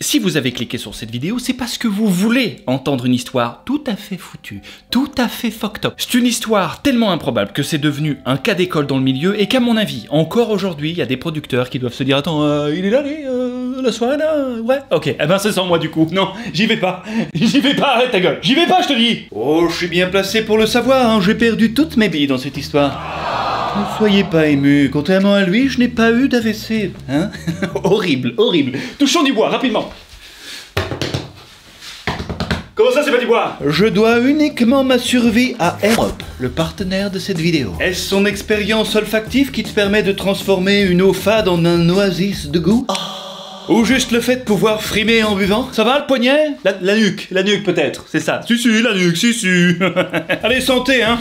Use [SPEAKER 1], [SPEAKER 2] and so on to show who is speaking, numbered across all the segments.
[SPEAKER 1] Si vous avez cliqué sur cette vidéo, c'est parce que vous voulez entendre une histoire tout à fait foutue, tout à fait fucked up. C'est une histoire tellement improbable que c'est devenu un cas d'école dans le milieu et qu'à mon avis, encore aujourd'hui, il y a des producteurs qui doivent se dire « Attends, il est là, la soirée là ouais, ok, eh ben c'est sans moi du coup. Non, j'y vais pas, arrête ta gueule, j'y vais pas, je te dis. Oh, je suis bien placé pour le savoir, hein, j'ai perdu toutes mes billes dans cette histoire. Ne soyez pas ému, contrairement à lui, je n'ai pas eu d'AVC, hein. Horrible, horrible. Touchons du bois, rapidement. Comment ça, c'est pas du bois? Je dois uniquement ma survie à Airop, le partenaire de cette vidéo. Est-ce son expérience olfactive qui te permet de transformer une eau fade en un oasis de goût? Ou juste le fait de pouvoir frimer en buvant? Ça va le poignet? La nuque peut-être, c'est ça. Si, la nuque, si. Allez, santé, hein.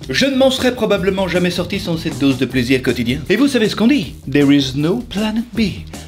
[SPEAKER 1] Je ne m'en serais probablement jamais sorti sans cette dose de plaisir quotidien. Et vous savez ce qu'on dit? There is no planet B.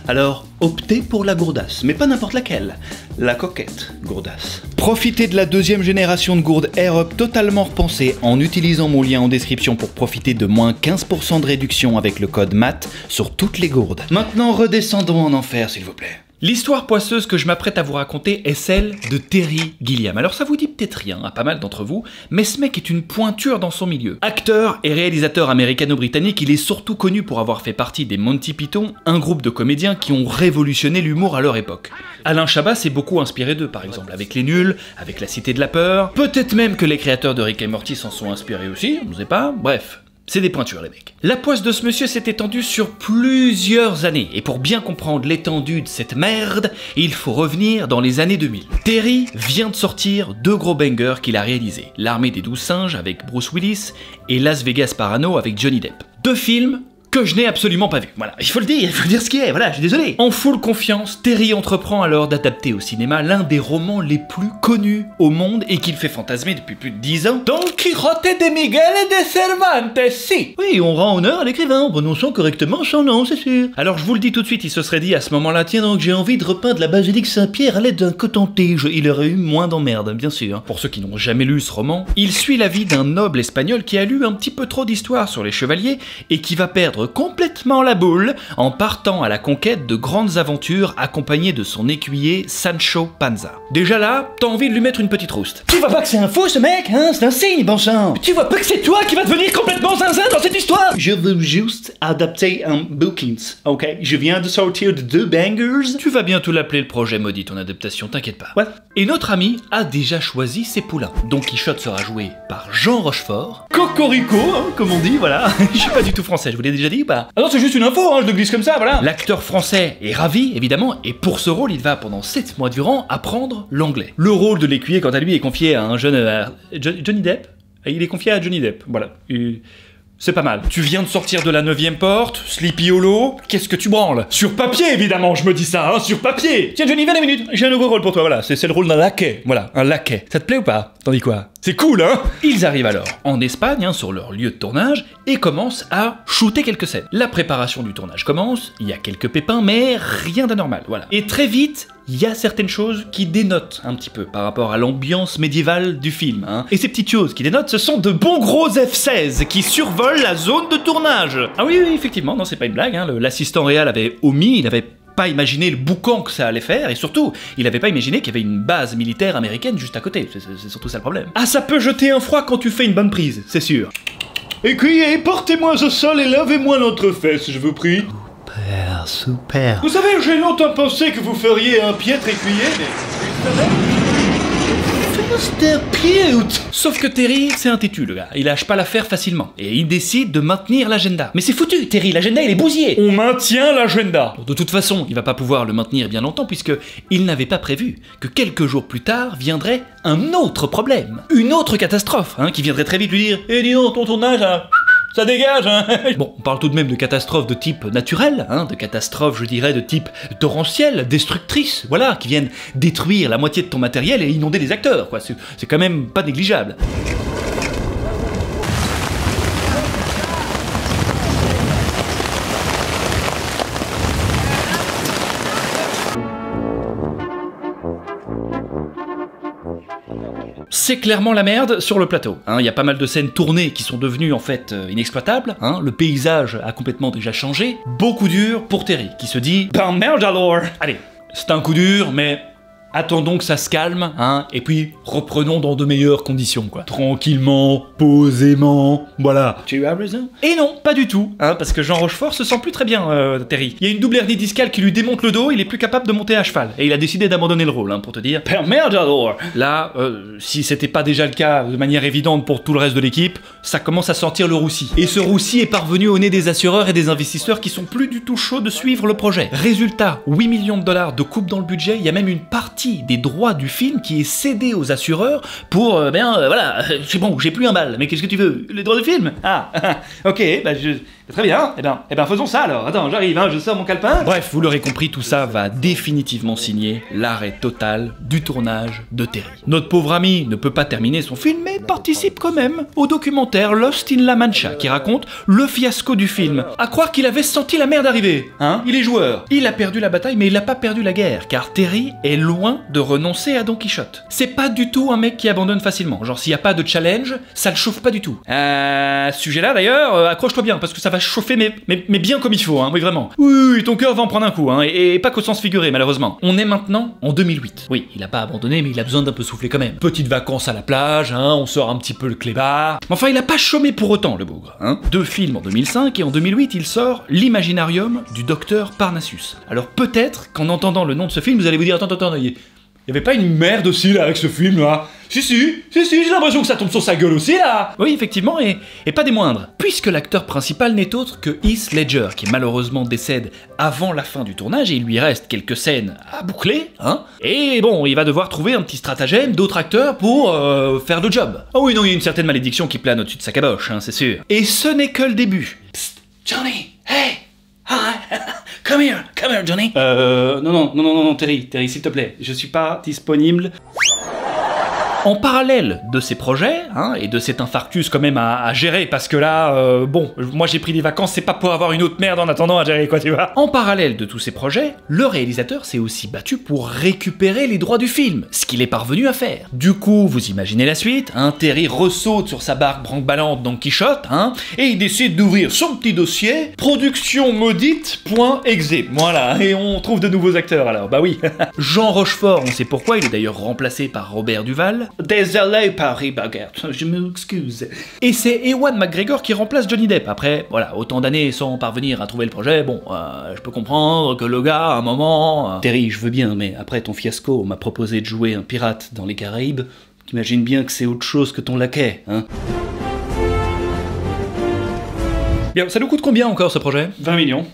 [SPEAKER 1] Alors, optez pour la gourdasse, mais pas n'importe laquelle. La coquette gourdasse. Profitez de la deuxième génération de gourdes Airop totalement repensée en utilisant mon lien en description pour profiter de moins 15% de réduction avec le code MAT sur toutes les gourdes. Maintenant, redescendons en enfer, s'il vous plaît. L'histoire poisseuse que je m'apprête à vous raconter est celle de Terry Gilliam. Alors ça vous dit peut-être rien à pas mal d'entre vous, mais ce mec est une pointure dans son milieu. Acteur et réalisateur américano-britannique, il est surtout connu pour avoir fait partie des Monty Python, un groupe de comédiens qui ont révolutionné l'humour à leur époque. Alain Chabat s'est beaucoup inspiré d'eux, par exemple, avec Les Nuls, avec La Cité de la Peur, peut-être même que les créateurs de Rick et Morty s'en sont inspirés aussi, on ne sait pas, bref. C'est des pointures les mecs. La poisse de ce monsieur s'est étendue sur plusieurs années, et pour bien comprendre l'étendue de cette merde, il faut revenir dans les années 2000. Terry vient de sortir deux gros bangers qu'il a réalisés, L'Armée des 12 singes avec Bruce Willis et Las Vegas Parano avec Johnny Depp. Deux films que je n'ai absolument pas vu. Voilà, il faut le dire ce qui est, voilà, je suis désolé. En full confiance, Terry entreprend alors d'adapter au cinéma l'un des romans les plus connus au monde et qu'il fait fantasmer depuis plus de 10 ans. Don Quixote de Miguel de Cervantes, si. Oui, on rend honneur à l'écrivain en prononçant correctement son nom, c'est sûr. Alors je vous le dis tout de suite, il se serait dit à ce moment-là, tiens donc j'ai envie de repeindre la basilique Saint-Pierre à l'aide d'un coton-tige. Il aurait eu moins d'emmerde, bien sûr. Pour ceux qui n'ont jamais lu ce roman, il suit la vie d'un noble espagnol qui a lu un petit peu trop d'histoires sur les chevaliers et qui va perdre complètement la boule en partant à la conquête de grandes aventures accompagné de son écuyer Sancho Panza. Déjà là, t'as envie de lui mettre une petite rouste. Tu vois pas que c'est un faux ce mec, hein? C'est un signe, bon sang. Tu vois pas que c'est toi qui vas devenir complètement zinzin dans cette histoire? Je veux juste adapter un bookings, ok? Je viens de sortir de deux bangers. Tu vas bientôt l'appeler le projet maudit ton adaptation, t'inquiète pas. Ouais. Et notre ami a déjà choisi ses poulains. Don Quichotte sera joué par Jean Rochefort. Cocorico, hein, comme on dit, voilà. Je suis pas du tout français, je vous l'ai déjà dit ou pas? Ah non, c'est juste une info, hein, je le glisse comme ça, voilà. L'acteur français est ravi, évidemment, et pour ce rôle, il va pendant 7 mois durant apprendre l'anglais. Le rôle de l'écuyer, quant à lui, est confié à un jeune... Johnny Depp? Il est confié à Johnny Depp, voilà. C'est pas mal. Tu viens de sortir de la 9ème porte, Sleepy Hollow, qu'est-ce que tu branles? Sur papier, évidemment, je me dis ça, hein, sur papier. Tiens, Johnny, viens 2 minutes, j'ai un nouveau rôle pour toi, voilà, c'est le rôle d'un laquais, voilà, un laquais. Ça te plaît ou pas? T'en dis quoi? C'est cool, hein? Ils arrivent alors en Espagne, hein, sur leur lieu de tournage, et commencent à shooter quelques scènes. La préparation du tournage commence, il y a quelques pépins, mais rien d'anormal, voilà. Et très vite, il y a certaines choses qui dénotent un petit peu par rapport à l'ambiance médiévale du film, hein. Et ces petites choses qui dénotent, ce sont de bons gros F-16 qui survolent la zone de tournage. Ah oui, effectivement, non, c'est pas une blague, hein. L'assistant réal avait omis, il avait pas imaginé le boucan que ça allait faire, et surtout, il avait pas imaginé qu'il y avait une base militaire américaine juste à côté. C'est surtout ça le problème. Ah, ça peut jeter un froid quand tu fais une bonne prise, c'est sûr. Écuyez, portez-moi au sol et lavez-moi l'entrefesse, je vous prie. Super, super. Vous savez, j'ai longtemps pensé que vous feriez un piètre écuyer, mais... Sauf que Terry, c'est un têtu, le gars. Il lâche pas l'affaire facilement. Et il décide de maintenir l'agenda. Mais c'est foutu, Terry, l'agenda il est bousillé. On maintient l'agenda. De toute façon, il va pas pouvoir le maintenir bien longtemps puisque il n'avait pas prévu que quelques jours plus tard viendrait un autre problème. Une autre catastrophe, hein, qui viendrait très vite lui dire « Eh dis donc, ton tournage, hein, ça dégage, hein !» Bon, on parle tout de même de catastrophes de type naturel, hein, de catastrophes, je dirais, de type torrentiel, destructrice, voilà, qui viennent détruire la moitié de ton matériel et inonder les acteurs, quoi. C'est quand même pas négligeable. C'est clairement la merde sur le plateau. Il y a pas mal de scènes tournées qui sont devenues en fait inexploitables. Le paysage a complètement déjà changé. Beaucoup dur pour Terry, qui se dit « Ben merde alors !» Allez, c'est un coup dur, mais attendons que ça se calme, hein, et puis reprenons dans de meilleures conditions, quoi. Tranquillement, posément, voilà. Tu as raison. Et non, pas du tout, hein, parce que Jean Rochefort se sent plus très bien, Terry. Il y a une double hernie discale qui lui démonte le dos, il est plus capable de monter à cheval, et il a décidé d'abandonner le rôle, hein, pour te dire. Père merde alors. Là, si c'était pas déjà le cas de manière évidente pour tout le reste de l'équipe, ça commence à sentir le roussi. Et ce roussi est parvenu au nez des assureurs et des investisseurs qui sont plus du tout chauds de suivre le projet. Résultat, 8 millions de dollars de coupe dans le budget, il y a même une partie des droits du film qui est cédé aux assureurs pour, voilà, c'est bon, j'ai plus un bal, mais qu'est-ce que tu veux? Les droits du film? Ah, ok, bah très bien, eh ben faisons ça alors, attends, j'arrive, hein, je sors mon calepin. Bref, vous l'aurez compris, tout ça va définitivement signer l'arrêt total du tournage de Terry. Notre pauvre ami ne peut pas terminer son film, mais participe quand même au documentaire Lost in La Mancha, qui raconte le fiasco du film. À croire qu'il avait senti la merde arriver, hein? Il est joueur. Il a perdu la bataille, mais il n'a pas perdu la guerre, car Terry est loin de renoncer à Don Quichotte. C'est pas du tout un mec qui abandonne facilement. Genre, s'il n'y a pas de challenge, ça le chauffe pas du tout. À ce sujet-là, d'ailleurs, accroche-toi bien, parce que ça va chauffer, mais bien comme il faut, hein, oui, vraiment. Oui, ton cœur va en prendre un coup, hein, et pas qu'au sens figuré, malheureusement. On est maintenant en 2008. Oui, il a pas abandonné, mais il a besoin d'un peu souffler quand même. Petites vacances à la plage, hein, on sort un petit peu le clébard. Mais enfin, il a pas chômé pour autant, le bougre, hein. 2 films en 2005, et en 2008, il sort L'Imaginarium du docteur Parnassus. Alors peut-être qu'en entendant le nom de ce film, vous allez vous dire, attends, il y avait pas une merde aussi là avec ce film là? Si, j'ai l'impression que ça tombe sur sa gueule aussi là. Oui, effectivement, et pas des moindres. Puisque l'acteur principal n'est autre que Heath Ledger, qui malheureusement décède avant la fin du tournage, et il lui reste quelques scènes à boucler, hein. Et bon, il va devoir trouver un petit stratagème d'autres acteurs pour faire le job. Ah oui, non, il y a une certaine malédiction qui plane au-dessus de sa caboche, hein, c'est sûr. Et ce n'est que le début. Psst, Johnny, hey! Hi, come here, Johnny. Non, Terry, s'il te plaît, je suis pas disponible. En parallèle de ces projets, hein, et de cet infarctus quand même à gérer, parce que là, bon, moi j'ai pris des vacances, c'est pas pour avoir une autre merde en attendant à gérer, quoi, tu vois. En parallèle de tous ces projets, le réalisateur s'est aussi battu pour récupérer les droits du film, ce qu'il est parvenu à faire. Du coup, vous imaginez la suite, hein, Terry ressaute sur sa barque branque-ballante Don Quichotte, hein, et il décide d'ouvrir son petit dossier, productionmaudite.exe. Voilà, et on trouve de nouveaux acteurs alors, bah oui. Jean Rochefort, on sait pourquoi, il est d'ailleurs remplacé par Robert Duval. Désolé, Paris Baguette, je m'excuse. Et c'est Ewan McGregor qui remplace Johnny Depp. Après, voilà, autant d'années sans parvenir à trouver le projet, bon, je peux comprendre que le gars, à un moment... Terry, je veux bien, mais après ton fiasco, on m'a proposé de jouer un pirate dans les Caraïbes. T'imagines bien que c'est autre chose que ton laquais, hein? Bien, ça nous coûte combien encore ce projet? 20 millions.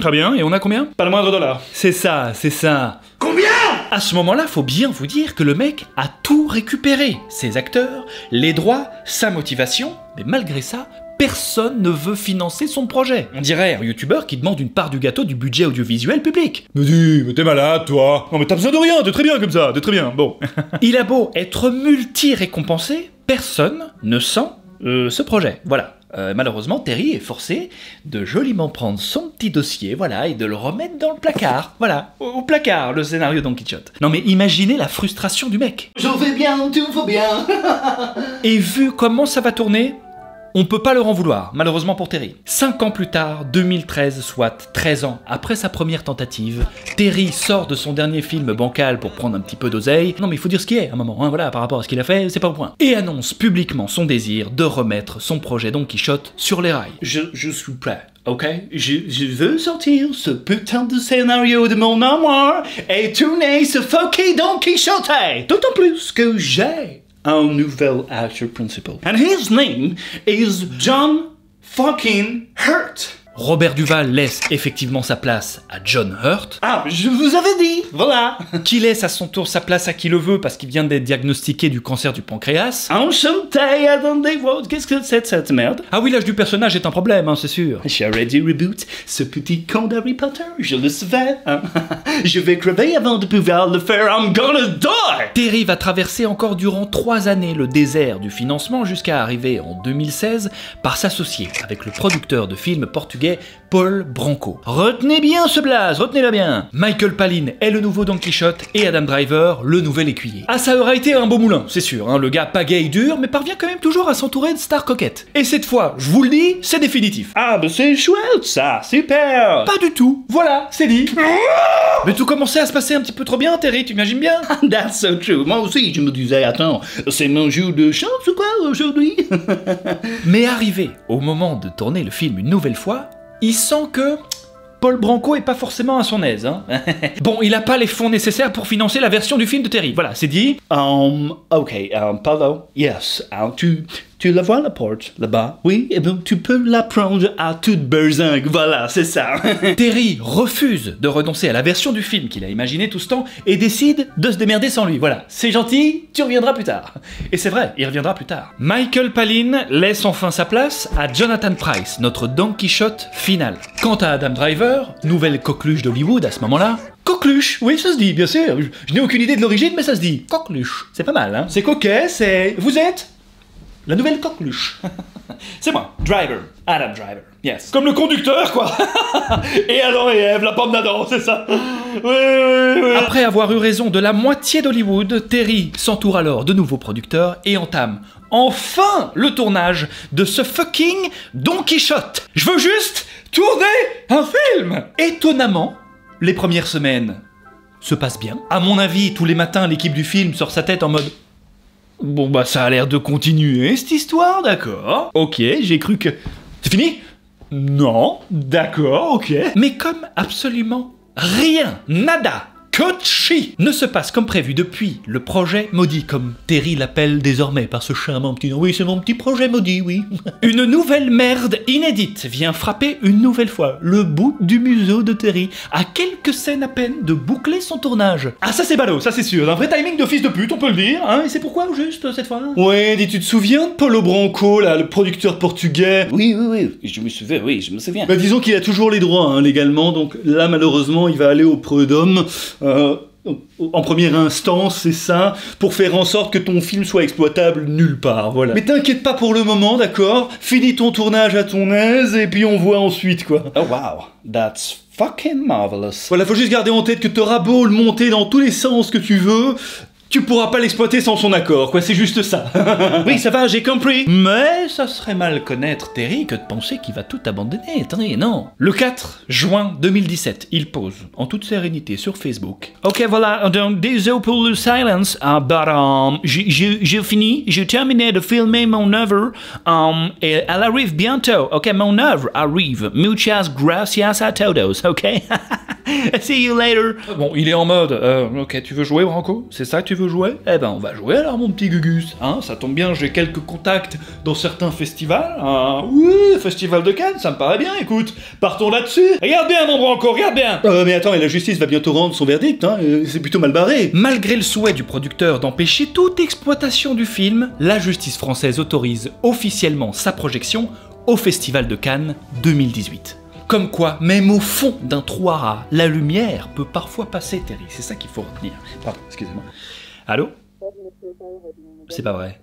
[SPEAKER 1] Très bien, et on a combien? Pas le moindre dollar. C'est ça. Combien? À ce moment-là, faut bien vous dire que le mec a tout récupéré. Ses acteurs, les droits, sa motivation, mais malgré ça, personne ne veut financer son projet. On dirait un youtubeur qui demande une part du gâteau du budget audiovisuel public. Me dis, mais t'es malade, toi. Non mais t'as besoin de rien, t'es très bien comme ça, t'es très bien, bon. Il a beau être multi-récompensé, personne ne sent ce projet, voilà. Malheureusement, Terry est forcé de joliment prendre son petit dossier, voilà, et de le remettre dans le placard. Voilà, au placard, le scénario Don Quichotte. Non mais imaginez la frustration du mec. J'en vais bien, tout va bien. Et vu comment ça va tourner, on peut pas leur en vouloir, malheureusement pour Terry. 5 ans plus tard, 2013, soit 13 ans après sa première tentative, Terry sort de son dernier film bancal pour prendre un petit peu d'oseille. Non mais il faut dire ce qui est, à un moment, hein, voilà, par rapport à ce qu'il a fait, c'est pas au point. Et annonce publiquement son désir de remettre son projet Don Quichotte sur les rails. Je suis prêt. Ok, je veux sortir ce putain de scénario de mon armoire et tourner ce fucking Don Quichotte. D'autant plus que j'ai un nouvel acteur principal. And his name is John fucking Hurt. Robert Duval laisse effectivement sa place à John Hurt. Ah, je vous avais dit, voilà. Qui laisse à son tour sa place à qui le veut parce qu'il vient d'être diagnostiqué du cancer du pancréas. Enchanté, attendez, qu'est-ce que c'est de cette merde? Ah oui, l'âge du personnage est un problème, hein, c'est sûr. J'aurais dû reboot ce petit con d'Harry Potter, je le savais. Hein. Je vais crever avant de pouvoir le faire, I'm gonna die. Terry va traverser encore durant 3 années le désert du financement jusqu'à arriver en 2016 par s'associer avec le producteur de films portugais Paul Branco. Retenez bien ce blaze, retenez-le bien. Michael Palin est le nouveau Don Quichotte et Adam Driver, le nouvel écuyer. Ah, ça aura été un beau moulin, c'est sûr, hein, le gars pagaille dur, mais parvient quand même toujours à s'entourer de stars coquettes. Et cette fois, je vous le dis, c'est définitif. Ah, bah c'est chouette ça, super. Pas du tout, voilà, c'est dit. Mais tout commençait à se passer un petit peu trop bien, Terry, tu imagines bien? That's so true, moi aussi je me disais, attends, c'est mon jour de chance ou quoi aujourd'hui? Mais arrivé au moment de tourner le film une nouvelle fois, il sent que Paul Branco est pas forcément à son aise. Hein. Bon, il a pas les fonds nécessaires pour financer la version du film de Terry. Voilà, c'est dit. Ok, Paulo, yes, tu la vois la porte là-bas? Oui, et bien tu peux la prendre à toute berzingue, voilà, c'est ça. Terry refuse de renoncer à la version du film qu'il a imaginé tout ce temps et décide de se démerder sans lui. Voilà, c'est gentil, tu reviendras plus tard. Et c'est vrai, il reviendra plus tard. Michael Palin laisse enfin sa place à Jonathan Pryce, notre Don Quichotte final. Quant à Adam Driver, nouvelle coqueluche d'Hollywood à ce moment-là, coqueluche, oui, ça se dit, bien sûr. Je n'ai aucune idée de l'origine, mais ça se dit. Coqueluche, c'est pas mal, hein. C'est coquet, c'est... Vous êtes la nouvelle coqueluche. C'est moi, Driver, Adam Driver, yes. Comme le conducteur, quoi. Et Adam et Ève, la pomme d'Adam, c'est ça. Oui. Après avoir eu raison de la moitié d'Hollywood, Terry s'entoure alors de nouveaux producteurs et entame enfin le tournage de ce fucking Don Quichotte. Je veux juste tourner un film. Étonnamment, les premières semaines se passent bien. À mon avis, tous les matins, l'équipe du film sort sa tête en mode... Bon bah ça a l'air de continuer cette histoire, d'accord. Ok, j'ai cru que... C'est fini? Non, d'accord, ok. Mais comme absolument rien, nada, Kochi ne se passe comme prévu depuis le projet maudit, comme Terry l'appelle désormais par ce charmant petit nom. Oui, c'est mon petit projet maudit, oui. Une nouvelle merde inédite vient frapper une nouvelle fois le bout du museau de Terry, à quelques scènes à peine de boucler son tournage. Ah ça c'est ballot, ça c'est sûr, un vrai timing de fils de pute, on peut le dire, hein, et c'est pourquoi juste cette fois? Ouais, dis, tu te souviens de Paulo Branco, là, le producteur portugais? Oui, je me souviens. Bah disons qu'il a toujours les droits, hein, légalement, donc là malheureusement il va aller au prud'homme. En première instance, c'est ça, pour faire en sorte que ton film soit exploitable nulle part, voilà. Mais t'inquiète pas pour le moment, d'accord? Finis ton tournage à ton aise, et puis on voit ensuite, quoi. Oh wow, that's fucking marvelous. Voilà, faut juste garder en tête que t'auras beau le monter dans tous les sens que tu veux, tu pourras pas l'exploiter sans son accord, quoi, c'est juste ça. Oui, ça va, j'ai compris. Mais ça serait mal connaître Terry que de penser qu'il va tout abandonner, attendez, non. Le 4 juin 2017, il pose, en toute sérénité, sur Facebook. Ok, voilà, donc, désolé pour le silence, but j'ai fini, j'ai terminé de filmer mon œuvre, et elle arrive bientôt, ok, mon œuvre arrive. Muchas gracias a todos, ok? See you later. Bon, il est en mode, ok, tu veux jouer, Branco? C'est ça que tu veux jouer? Eh ben, on va jouer alors, mon petit Gugus. Hein, ça tombe bien, j'ai quelques contacts dans certains festivals. Oui, Festival de Cannes, ça me paraît bien, écoute. Partons là-dessus. Regarde bien, mon Branco, regarde bien. Mais attends, et la justice va bientôt rendre son verdict, hein. C'est plutôt mal barré. Malgré le souhait du producteur d'empêcher toute exploitation du film, la justice française autorise officiellement sa projection au Festival de Cannes 2018. Comme quoi, même au fond d'un trou à rats, la lumière peut parfois passer, Terry. C'est ça qu'il faut retenir. Pardon, excusez-moi. Allô? C'est pas vrai.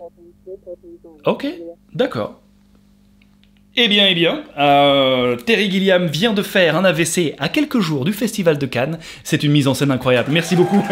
[SPEAKER 1] Ok, d'accord. Eh bien, Terry Gilliam vient de faire un AVC à quelques jours du Festival de Cannes. C'est une mise en scène incroyable, merci beaucoup.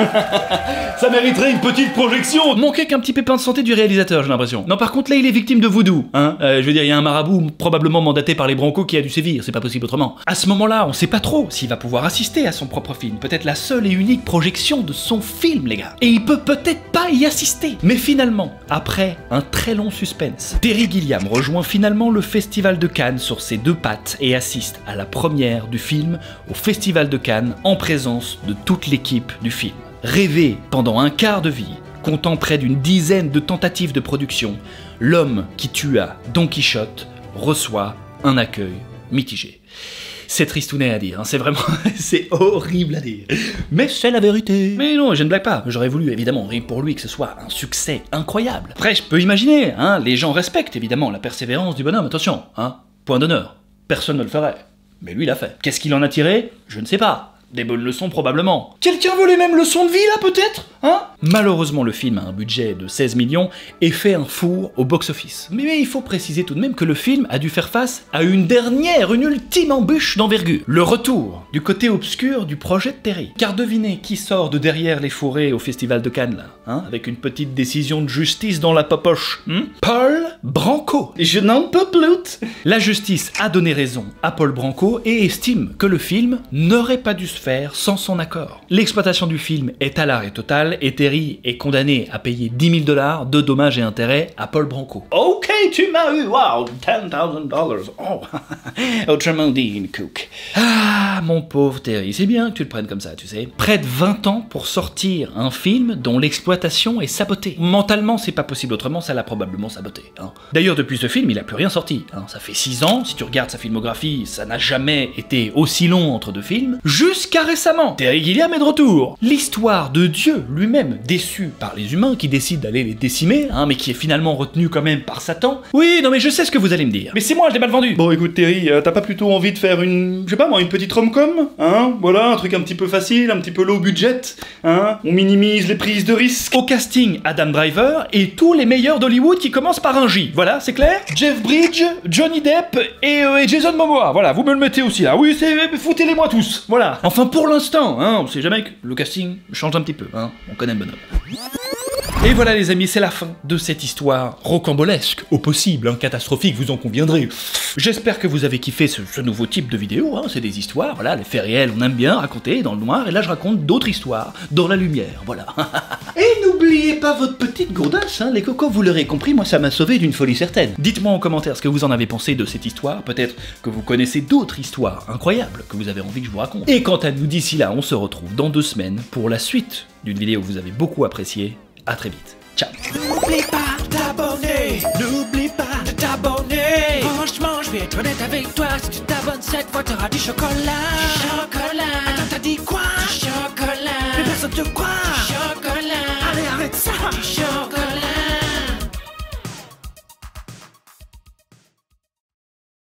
[SPEAKER 1] Ça mériterait une petite projection. Manquait qu'un petit pépin de santé du réalisateur, j'ai l'impression. Non, par contre, là, il est victime de voodoo, hein. Je veux dire, il y a un marabout probablement mandaté par les Brancos qui a dû sévir, c'est pas possible autrement. À ce moment-là, on sait pas trop s'il va pouvoir assister à son propre film. Peut-être la seule et unique projection de son film, les gars. Et il peut peut-être pas y assister. Mais finalement, après un très long suspense, Terry Gilliam rejoint finalement le Festival de Cannes sur ses deux pattes et assiste à la première du film au Festival de Cannes en présence de toute l'équipe du film. Rêvé pendant un quart de vie, comptant près d'une dizaine de tentatives de production, l'homme qui tua Don Quichotte reçoit un accueil mitigé. C'est tristounet à dire, hein, c'est vraiment... c'est horrible à dire. Mais c'est la vérité. Mais non, je ne blague pas. J'aurais voulu, évidemment, rien que pour lui, que ce soit un succès incroyable. Après, je peux imaginer, hein, les gens respectent, évidemment, la persévérance du bonhomme, attention, hein, point d'honneur. Personne ne le ferait. Mais lui, il l'a fait. Qu'est-ce qu'il en a tiré? Je ne sais pas. Des bonnes leçons probablement. Quelqu'un veut les mêmes leçons de vie là peut-être? Hein? Malheureusement le film a un budget de 16 millions et fait un four au box-office. Mais il faut préciser tout de même que le film a dû faire face à une ultime embûche d'envergure. Le retour du côté obscur du projet de Terry. Car devinez qui sort de derrière les fourrés au Festival de Cannes là, hein? Avec une petite décision de justice dans la popoche. Paul Branco. Je n'en peux plus. La justice a donné raison à Paul Branco et estime que le film n'aurait pas dû se faire sans son accord. L'exploitation du film est à l'arrêt total et Terry est condamné à payer 10 000 $ de dommages et intérêts à Paul Branco. Ok, tu m'as eu, wow, $10,000. Oh, autrement dit, une cook. Ah, mon pauvre Terry, c'est bien que tu le prennes comme ça, tu sais. Près de 20 ans pour sortir un film dont l'exploitation est sabotée. Mentalement, c'est pas possible autrement, ça l'a probablement saboté. Hein. D'ailleurs, depuis ce film, il a plus rien sorti. Hein. Ça fait 6 ans, si tu regardes sa filmographie, ça n'a jamais été aussi long entre deux films. Jusqu'à récemment, Terry Gilliam est de retour. L'histoire de Dieu lui-même, déçu par les humains qui décident d'aller les décimer, hein, mais qui est finalement retenu quand même par Satan. Oui, non mais je sais ce que vous allez me dire. Mais c'est moi, je l'ai mal vendu. Bon écoute Terry, t'as pas plutôt envie de faire une, je sais pas moi, une petite rom-com, hein? Voilà, un truc un petit peu facile, un petit peu low budget, hein? On minimise les prises de risque. Au casting, Adam Driver et tous les meilleurs d'Hollywood qui commencent par un J. Voilà, c'est clair? Jeff Bridges, Johnny Depp et Jason Momoa. Voilà, vous me le mettez aussi là. Oui, foutez-les-moi tous. Voilà. Enfin pour l'instant, hein, on sait jamais que le casting change un petit peu, hein. On connaît le bonhomme. Et voilà les amis, c'est la fin de cette histoire rocambolesque, au possible, hein, catastrophique, vous en conviendrez. J'espère que vous avez kiffé ce nouveau type de vidéo, hein, c'est des histoires, voilà, les faits réels, on aime bien raconter dans le noir, et là je raconte d'autres histoires, dans la lumière, voilà. Et n'oubliez pas votre petite gourdasse, hein, les cocos, vous l'aurez compris, moi ça m'a sauvé d'une folie certaine. Dites-moi en commentaire ce que vous en avez pensé de cette histoire, peut-être que vous connaissez d'autres histoires incroyables que vous avez envie que je vous raconte. Et quant à nous, d'ici là, on se retrouve dans 2 semaines pour la suite d'une vidéo que vous avez beaucoup appréciée. À très vite. Ciao.
[SPEAKER 2] N'oublie pas de t'abonner. N'oublie pas de t'abonner. Franchement, je vais être honnête avec toi. Si tu t'abonnes cette fois, t'auras du chocolat. Du chocolat.